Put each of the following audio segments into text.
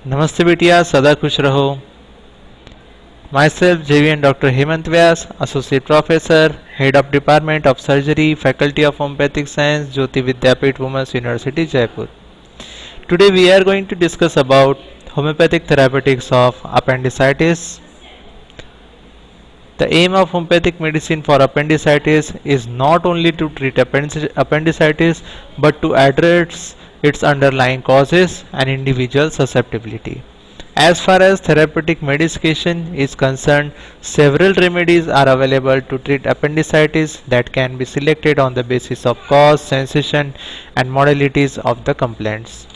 नमस्ते बिटिया, सदा खुश रहो। Myself, JVN Dr. Hemant Vyas, Associate Professor, Head of Department of Surgery, Faculty of Homeopathic Science, Jyoti Vidyapith Women's University, Jaipur. Today we are going to discuss about homeopathic therapeutics of appendicitis. The aim of homeopathic medicine for appendicitis is not only to treat appendicitis but to address its underlying causes and individual susceptibility. As far as therapeutic medication is concerned, several remedies are available to treat appendicitis that can be selected on the basis of cause, sensation, and modalities of the complaints.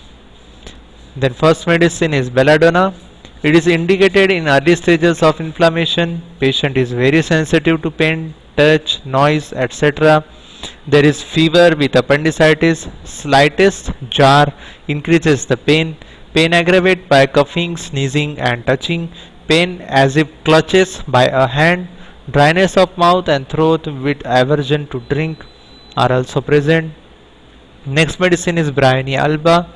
Then first medicine is belladonna. It is indicated in early stages of inflammation. Patient is very sensitive to pain, touch, noise, etc. There is fever with appendicitis. Slightest jar increases the pain. Pain aggravated by coughing, sneezing and touching. Pain as if clutches by a hand. Dryness of mouth and throat with aversion to drink are also present. Next medicine is Bryonia alba.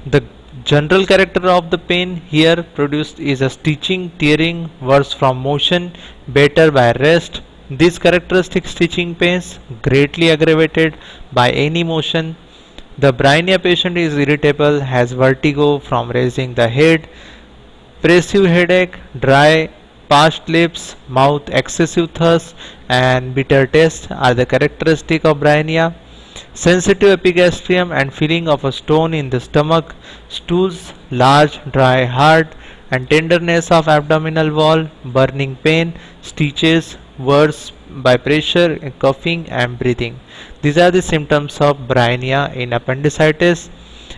The general character of the pain here produced is a stitching, tearing, worse from motion, better by rest. These characteristic stitching pains greatly aggravated by any motion. The Bryonia patient is irritable, has vertigo from raising the head, oppressive headache, dry, parched lips, mouth, excessive thirst, and bitter taste are the characteristic of Bryonia. Sensitive epigastrium and feeling of a stone in the stomach, stools, large, dry, hard, and tenderness of abdominal wall, burning pain, stitches, worse by pressure, coughing, and breathing. These are the symptoms of Bryonia in appendicitis.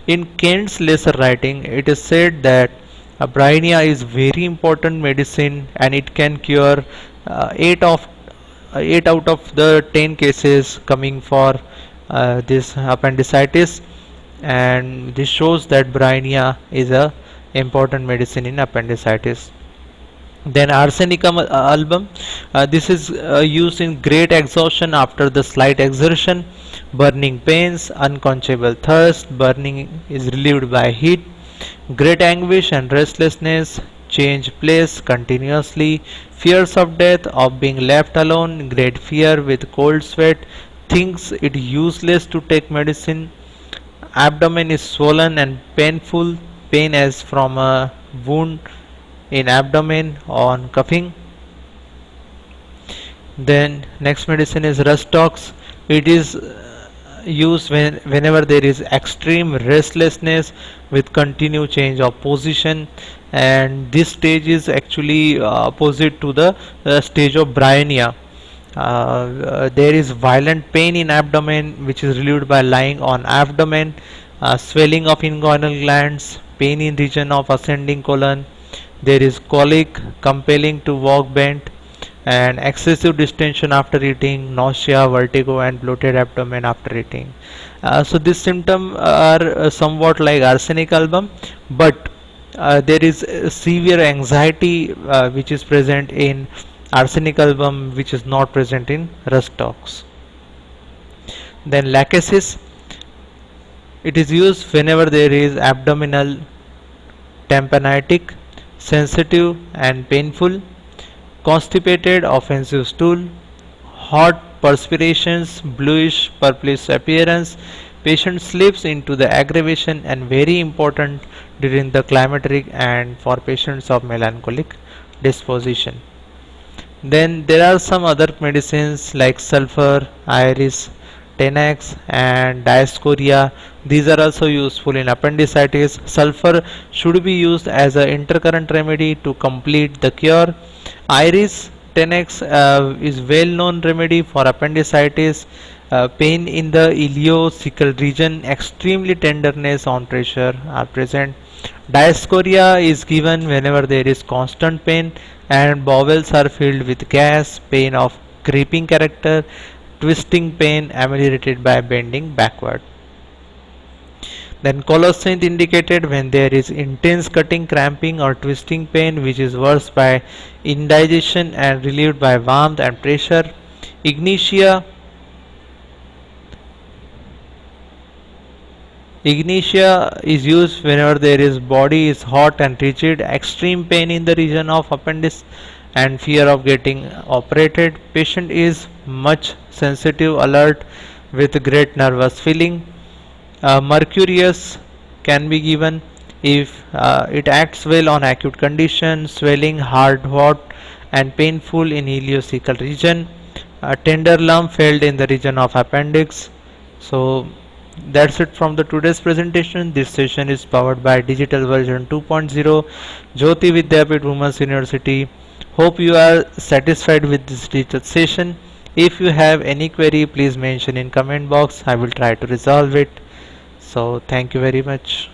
In Kent's lesser writing, it is said that Bryonia is very important medicine and it can cure 8 of 8 out of the 10 cases coming for this appendicitis, and this shows that Bryonia is a important medicine in appendicitis. Then arsenicum album, this is used in great exhaustion after the slight exertion, burning pains, unquenchable thirst, burning is relieved by heat, great anguish and restlessness, change place continuously, fears of death, of being left alone, great fear with cold sweat, thinks it useless to take medicine, abdomen is swollen and painful, pain as from a wound in abdomen on coughing. Then next medicine is Rustox. It is used whenever there is extreme restlessness with continued change of position, and this stage is actually opposite to the stage of Bryonia. There is violent pain in abdomen which is relieved by lying on abdomen, swelling of inguinal glands, pain in region of ascending colon. There is colic, compelling to walk bent, and excessive distension after eating, nausea, vertigo, and bloated abdomen after eating. So these symptoms are somewhat like arsenic album, but there is severe anxiety which is present in arsenic album, which is not present in Rustox. Then lachesis, it is used whenever there is abdominal tympanitic, sensitive and painful, constipated offensive stool, hot perspirations, bluish purplish appearance. Patient slips into the aggravation and very important during the climacteric and for patients of melancholic disposition. Then there are some other medicines like sulfur, iris, Tenax and Diascoria. These are also useful in appendicitis. Sulfur should be used as an intercurrent remedy to complete the cure. Iris Tenax is well known remedy for appendicitis. Pain in the ileocecal region, extremely tenderness on pressure are present. Diascoria is given whenever there is constant pain and bowels are filled with gas, pain of creeping character, twisting pain ameliorated by bending backward. Then colocynth indicated when there is intense cutting, cramping or twisting pain which is worse by indigestion and relieved by warmth and pressure. Ignitia Ignitia is used whenever there is body is hot and rigid, extreme pain in the region of appendix and fear of getting operated. Patient is much sensitive, alert with great nervous feeling. Mercurius can be given if it acts well on acute conditions, swelling, hard, hot and painful in ileocecal region. A tender lump felt in the region of appendix. So that's it from the today's presentation. This session is powered by digital version 2.0 Jyoti Vidyapit Women's University. Hope you are satisfied with this digital session. If you have any query, please mention in comment box. I will try to resolve it. So thank you very much.